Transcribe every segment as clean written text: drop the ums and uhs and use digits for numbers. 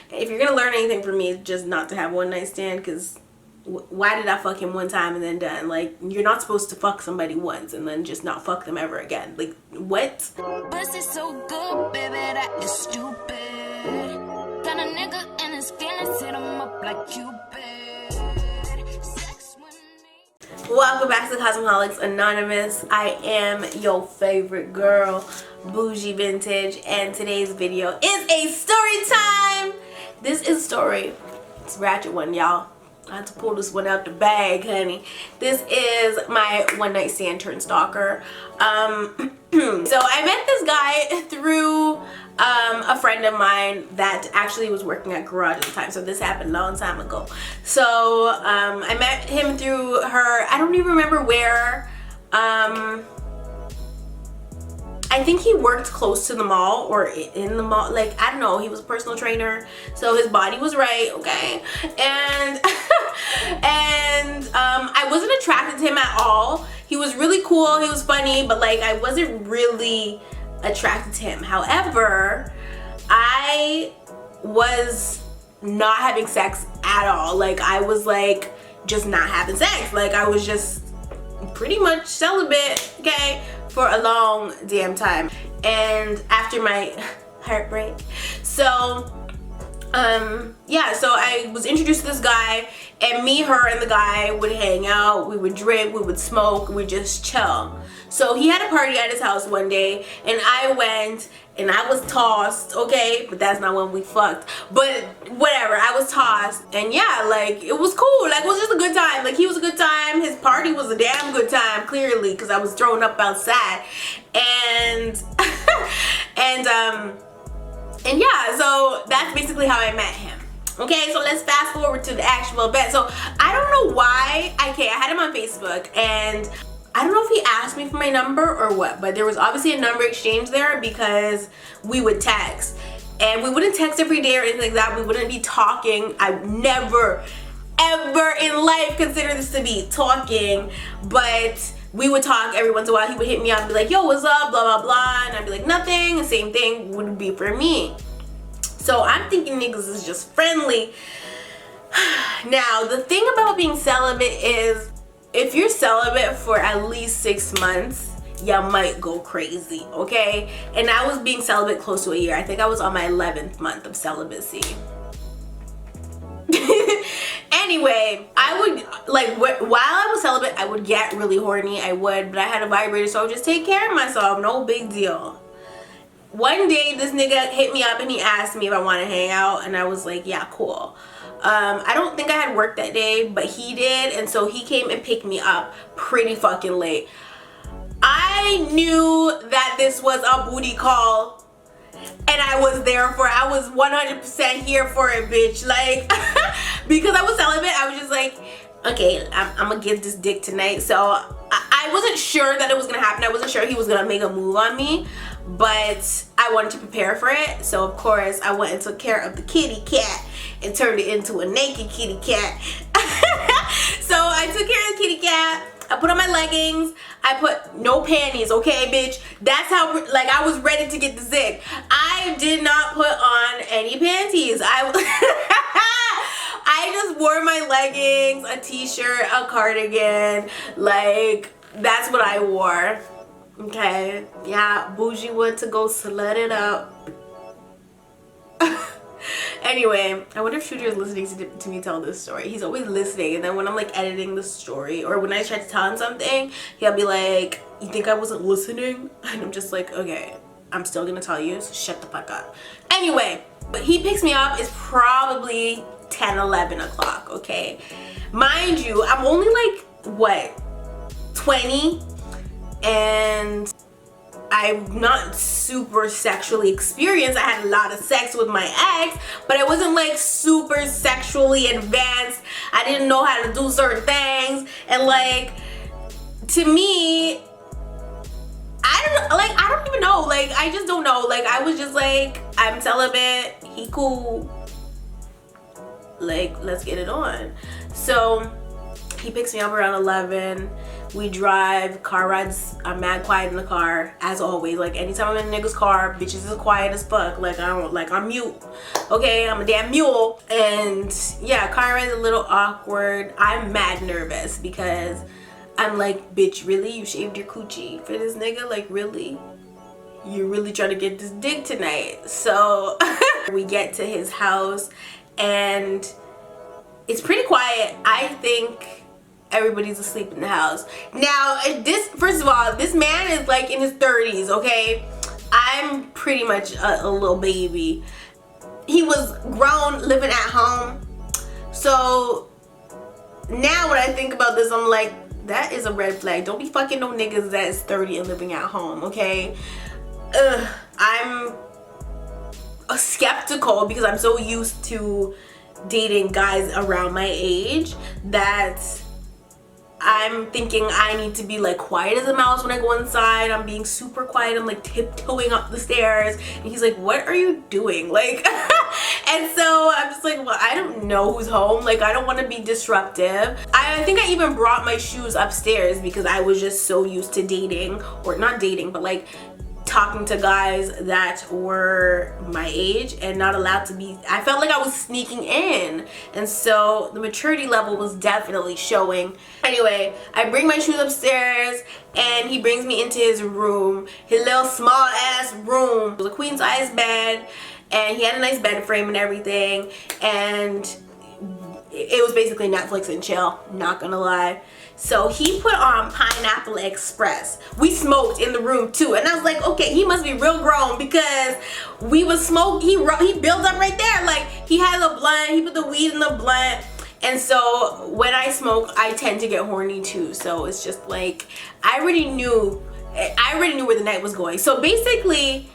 If you're gonna learn anything from me, just not to have one night stand, because why did I fuck him one time and then done? Like, you're not supposed to fuck somebody once and then just not fuck them ever again. Like, what? Pussy so good, baby, that is stupid. Got a nigga and his feelings, hit him up like Cupid. Sex with me. Welcome back to Cosmeholics Anonymous. I am your favorite girl, BougieVyntage, and today's video is a story time. This is a story. It's a ratchet one, y'all. I had to pull this one out the bag, honey. This is my one night stand turned stalker. So I met this guy through a friend of mine that actually was working at Garage at the time. So this happened a long time ago. So I met him through her. I don't even remember where. I think he worked close to the mall or in the mall. Like, I don't know. He was a personal trainer, so his body was right, okay? And I wasn't attracted to him at all. He was really cool. He was funny, but like I wasn't really attracted to him. However, I was not having sex at all. Like, I was like just not having sex. Like, I was just pretty much celibate, okay, for a long damn time. And after my heartbreak, so yeah, so I was introduced to this guy, and me, her, and the guy would hang out, we would drink, we would smoke, we would just chill. So he had a party at his house one day, and I went, and I was tossed, okay? But that's not when we fucked. But whatever, I was tossed, and yeah, like, it was cool. Like, it was just a good time. Like, he was a good time. His party was a damn good time, clearly, because I was thrown up outside. And, and yeah, so that's basically how I met him. Okay, so let's fast forward to the actual event. So I don't know why, okay, I had him on Facebook, and I don't know if he asked me for my number or what, but there was obviously a number exchange there because we would text. And we wouldn't text every day or anything like that. We wouldn't be talking. I would never, ever in life consider this to be talking, but we would talk every once in a while. He would hit me up and be like, yo, what's up, blah, blah, blah. And I'd be like, nothing. The same thing would be for me. So I'm thinking niggas is just friendly. Now, the thing about being celibate is, if you're celibate for at least 6 months, you might go crazy, okay? And I was being celibate close to a year. I think I was on my 11th month of celibacy. Anyway, I would, like, while I was celibate, I would get really horny. I would, but I had a vibrator, so I would just take care of myself. No big deal. One day, this nigga hit me up and he asked me if I want to hang out, and I was like, yeah, cool. I don't think I had work that day, but he did, and so he came and picked me up pretty fucking late. I knew that this was a booty call, and I was there for it. I was 100% here for it, bitch. Like, because I was celibate, I was just like, okay, I'm gonna get this dick tonight. So I wasn't sure that it was gonna happen. I wasn't sure he was gonna make a move on me, but I wanted to prepare for it. So of course I went and took care of the kitty cat and turned it into a naked kitty cat. So I took care of the kitty cat. I put on my leggings. I put no panties, okay, bitch? That's how, like, I was ready to get the zig. I did not put on any panties. I just wore my leggings, a t-shirt, a cardigan. Like, that's what I wore. Okay, yeah, bougie went to go slut it up. Anyway, I wonder if Shooter is listening to me tell this story. He's always listening, and then when I'm like editing the story or when I try to tell him something, he'll be like, you think I wasn't listening? And I'm just like, okay, I'm still gonna tell you, so shut the fuck up. Anyway, but he picks me up. It's probably 10, 11 o'clock, okay? Mind you, I'm only like, what, 20? And I'm not super sexually experienced. I had a lot of sex with my ex, but I wasn't like super sexually advanced. I didn't know how to do certain things, and like, to me, I don't even know. Like, I just don't know. Like, I was just like, I'm celibate, he cool, like, let's get it on. So he picks me up around 11. We drive, car rides, I'm mad quiet in the car, as always. Like, anytime I'm in a nigga's car, bitches is quiet as fuck. Like, I'm mute. Okay, I'm a damn mule. And yeah, car ride's a little awkward. I'm mad nervous because I'm like, bitch, really? You shaved your coochie for this nigga? Like, really? You're really trying to get this dick tonight? So we get to his house and it's pretty quiet. I think everybody's asleep in the house. Now, first of all, this man is like in his 30s, okay? I'm pretty much a little baby. He was grown, living at home. So now when I think about this, I'm like, that is a red flag. Don't be fucking no niggas that is 30 and living at home, okay? I'm skeptical because I'm so used to dating guys around my age that I'm thinking I need to be like quiet as a mouse when I go inside. I'm being super quiet. I'm like tiptoeing up the stairs and he's like, what are you doing? Like and so I'm just like, well, I don't know who's home. Like, I don't want to be disruptive. I think I even brought my shoes upstairs because I was just so used to dating, or not dating, but like talking to guys that were my age and not allowed to be. I felt like I was sneaking in, and so the maturity level was definitely showing. Anyway, I bring my shoes upstairs and he brings me into his room, his little small ass room. It was a queen size bed and he had a nice bed frame and everything, and it was basically Netflix and chill, not gonna lie. So he put on Pineapple Express. We smoked in the room too, and I was like, okay, he must be real grown because we was smoke. He built up right there. Like, he had a blunt, he put the weed in the blunt, and so when I smoke, I tend to get horny too. So it's just like, I already knew where the night was going. So basically,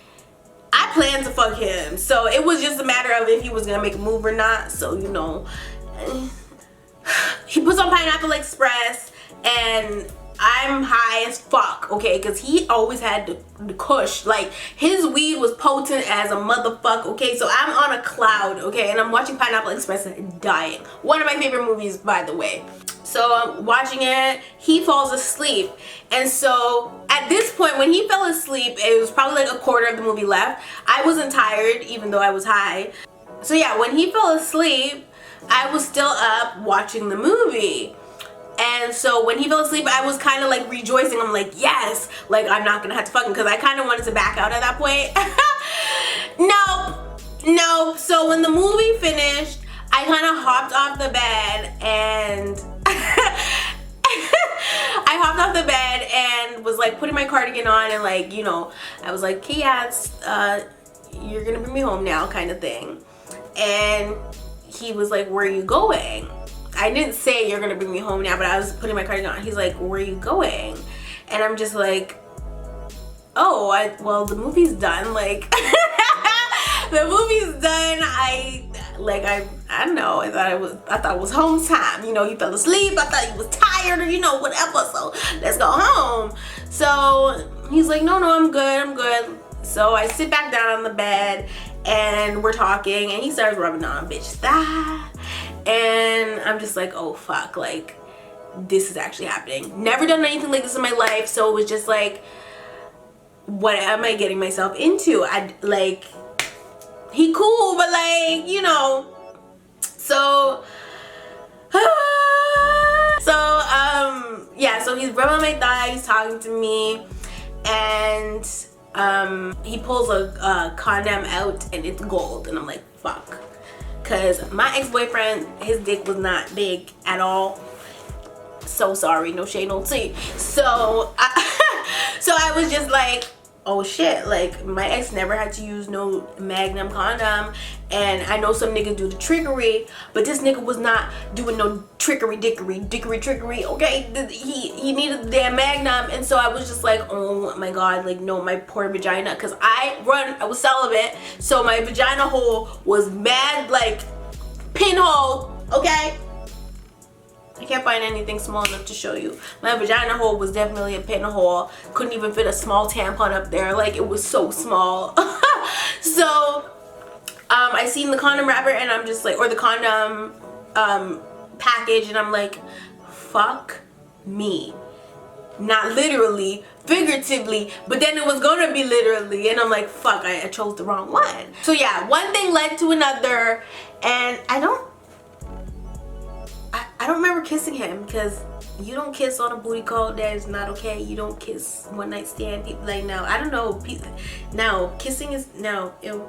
I planned to fuck him. So it was just a matter of if he was gonna make a move or not. So, you know, he puts on Pineapple Express and I'm high as fuck, okay, because he always had the kush. Like, his weed was potent as a motherfucker, okay? So I'm on a cloud, okay, and I'm watching Pineapple Express and dying. One of my favorite movies, by the way. So I'm watching it, he falls asleep, and so at this point when he fell asleep, it was probably like a quarter of the movie left. I wasn't tired even though I was high. So yeah, when he fell asleep, I was still up watching the movie. And so when he fell asleep, I was kind of like rejoicing. I'm like, yes, like I'm not gonna have to fuck him, because I kind of wanted to back out at that point. No. So when the movie finished, I kind of hopped off the bed and I hopped off the bed and was like putting my cardigan on and like, you know, I was like, Kiats, you're gonna bring me home now, kind of thing. And he was like, where are you going? I didn't say you're gonna bring me home now, but I was putting my cardigan on. He's like, where are you going? And I'm just like, oh, well, the movie's done. Like, the movie's done. I don't know. I thought it was home time. You know, he fell asleep. I thought he was tired or, you know, whatever. So let's go home. So he's like, no, I'm good. So I sit back down on the bed and we're talking and he starts rubbing on bitch thigh. And I'm just like, oh fuck, like this is actually happening. Never done anything like this in my life. So it was just like, what am I getting myself into? I like, he cool, but like, you know. So yeah, so he's rubbing my thigh, he's talking to me, and he pulls a condom out and it's gold, and I'm like, fuck, because my ex-boyfriend, his dick was not big at all. So sorry, no shade, no tea. So I was just like, oh shit, like my ex never had to use no Magnum condom, and I know some niggas do the trickery, but this nigga was not doing no trickery, okay? He needed the damn Magnum, and so I was just like, oh my god, like no, my poor vagina, because I was celibate, so my vagina hole was mad like pinhole, okay? I can't find anything small enough to show you. My vagina hole was definitely a pinhole. Couldn't even fit a small tampon up there. Like, it was so small. So, I seen the condom wrapper and I'm just like, or the condom package, and I'm like, fuck me. not literally, figuratively, but then it was gonna be literally, and I'm like, fuck, I chose the wrong one. So yeah, one thing led to another, and I don't remember kissing him, because you don't kiss on a booty call. That is not okay. You don't kiss one night stand. People, like, no, I don't know. No, kissing is, no, ew.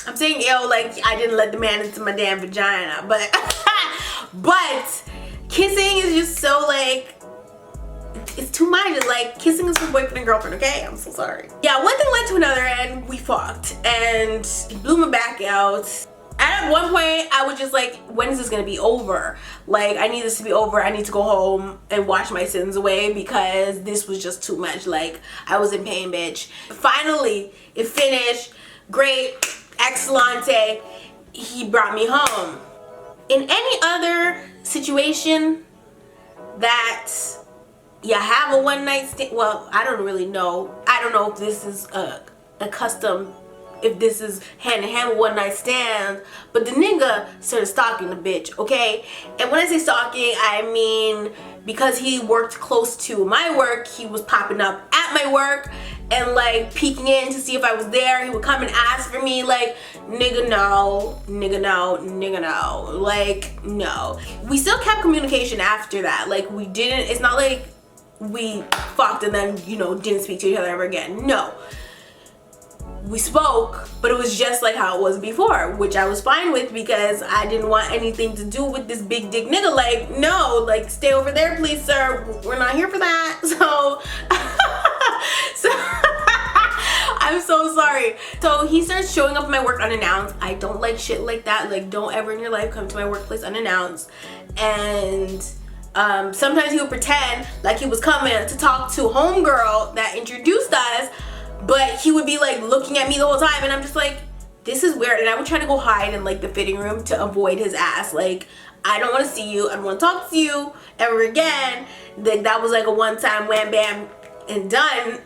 I'm saying ew, like I didn't let the man into my damn vagina, but but kissing is just so like, it's too much. It's like, kissing is for boyfriend and girlfriend, okay? I'm so sorry. Yeah, one thing led to another, and we fucked, and he blew my back out. At one point, I was just like, when is this gonna be over? Like, I need this to be over. I need to go home and wash my sins away, because this was just too much. Like, I was in pain, bitch. Finally, it finished. Great. Excellente. He brought me home. In any other situation that you have a one night stand, well, I don't really know. I don't know if this is a custom, if this is hand in hand with one night stand, but the nigga started stalking the bitch, okay? And when I say stalking, I mean because he worked close to my work, he was popping up at my work and like peeking in to see if I was there. He would come and ask for me, like, nigga no, nigga no, nigga no, like, no. We still kept communication after that. Like, we didn't, it's not like we fucked and then, you know, didn't speak to each other ever again. No. We spoke, but it was just like how it was before, which I was fine with, because I didn't want anything to do with this big dick nigga. Like, no, like, stay over there, please, sir. We're not here for that. So, I'm so sorry. So he starts showing up at my work unannounced. I don't like shit like that. Like, don't ever in your life come to my workplace unannounced. And sometimes he would pretend like he was coming to talk to homegirl that introduced us, but he would be like looking at me the whole time, and I'm just like, this is weird. And I would try to go hide in like the fitting room to avoid his ass. Like, I don't want to see you. I don't want to talk to you ever again. Like, that was like a one-time wham bam and done.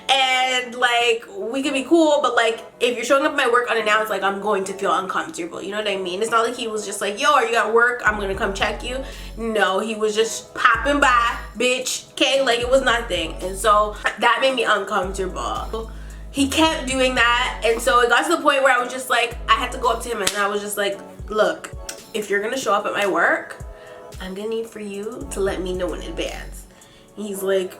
And like, we could be cool, but like, if you're showing up at my work unannounced, like, I'm going to feel uncomfortable. You know what I mean? It's not like he was just like, yo, are you at work? I'm gonna come check you. No, he was just popping by, bitch. Okay, like, it was nothing. And so that made me uncomfortable. He kept doing that, and so it got to the point where I was just like, I had to go up to him and I was just like, look, if you're gonna show up at my work, I'm gonna need for you to let me know in advance. And he's like,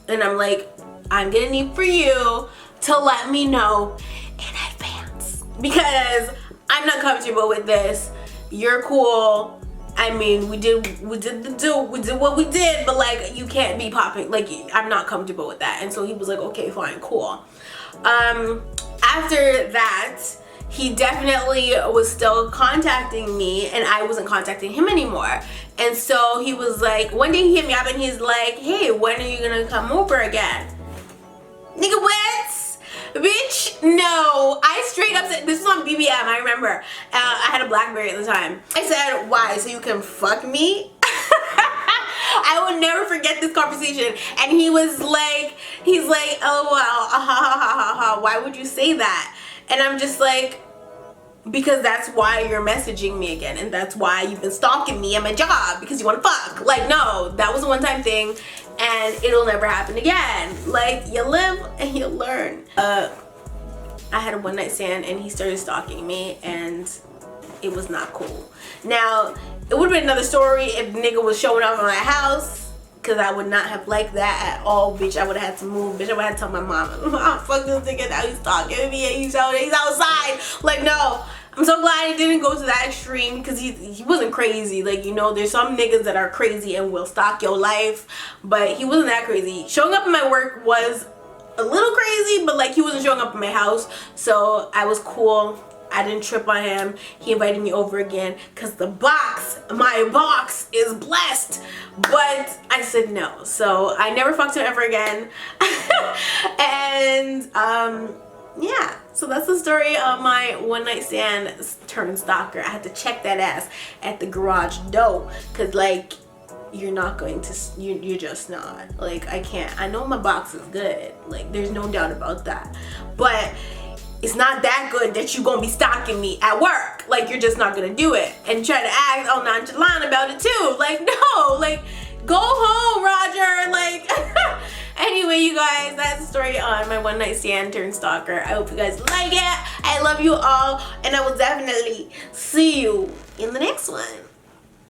and I'm like, I'm gonna need for you to let me know in advance, because I'm not comfortable with this. You're cool. I mean, we did what we did, but like, you can't be popping. Like, I'm not comfortable with that. And so he was like, okay, fine, cool. After that, he definitely was still contacting me, and I wasn't contacting him anymore. And so he was like, one day he hit me up and he's like, hey, when are you gonna come over again? Nigga, what? Bitch, no. I straight up said, this was on BBM, I remember. I had a BlackBerry at the time. I said, why, so you can fuck me? I will never forget this conversation. And he was like, he's like, oh well, why would you say that? And I'm just like, because that's why you're messaging me again, and that's why you've been stalking me at my job, because you want to fuck. Like, no, that was a one-time thing, and it'll never happen again. Like, you live and you learn. I had a one-night stand, and he started stalking me, and it was not cool. Now, it would have been another story if the nigga was showing up at my house, because I would not have liked that at all, bitch. I would have had to move, bitch. I would have had to tell my mom, oh, fuck this nigga, now he's stalking me and he's outside. Like, no. I'm so glad it didn't go to that extreme, because he wasn't crazy. Like, you know, there's some niggas that are crazy and will stalk your life, but he wasn't that crazy. Showing up at my work was a little crazy, but like, he wasn't showing up at my house, so I was cool. I didn't trip on him. He invited me over again because the box, my box, is blessed. But I said no. So I never fucked him ever again. And yeah. So that's the story of my one night stand turned stalker. I had to check that ass at the garage door, because like, you're not going to, you're just not. Like, I can't. I know my box is good. Like, there's no doubt about that. But it's not that good that you're gonna be stalking me at work. Like, you're just not gonna do it and try to act all nonchalant about it too. Like, no, like, Go home, Roger. Like, anyway, you guys, that's the story on my one night stand turned stalker. I hope you guys like it. I love you all, and I will definitely see you in the next one.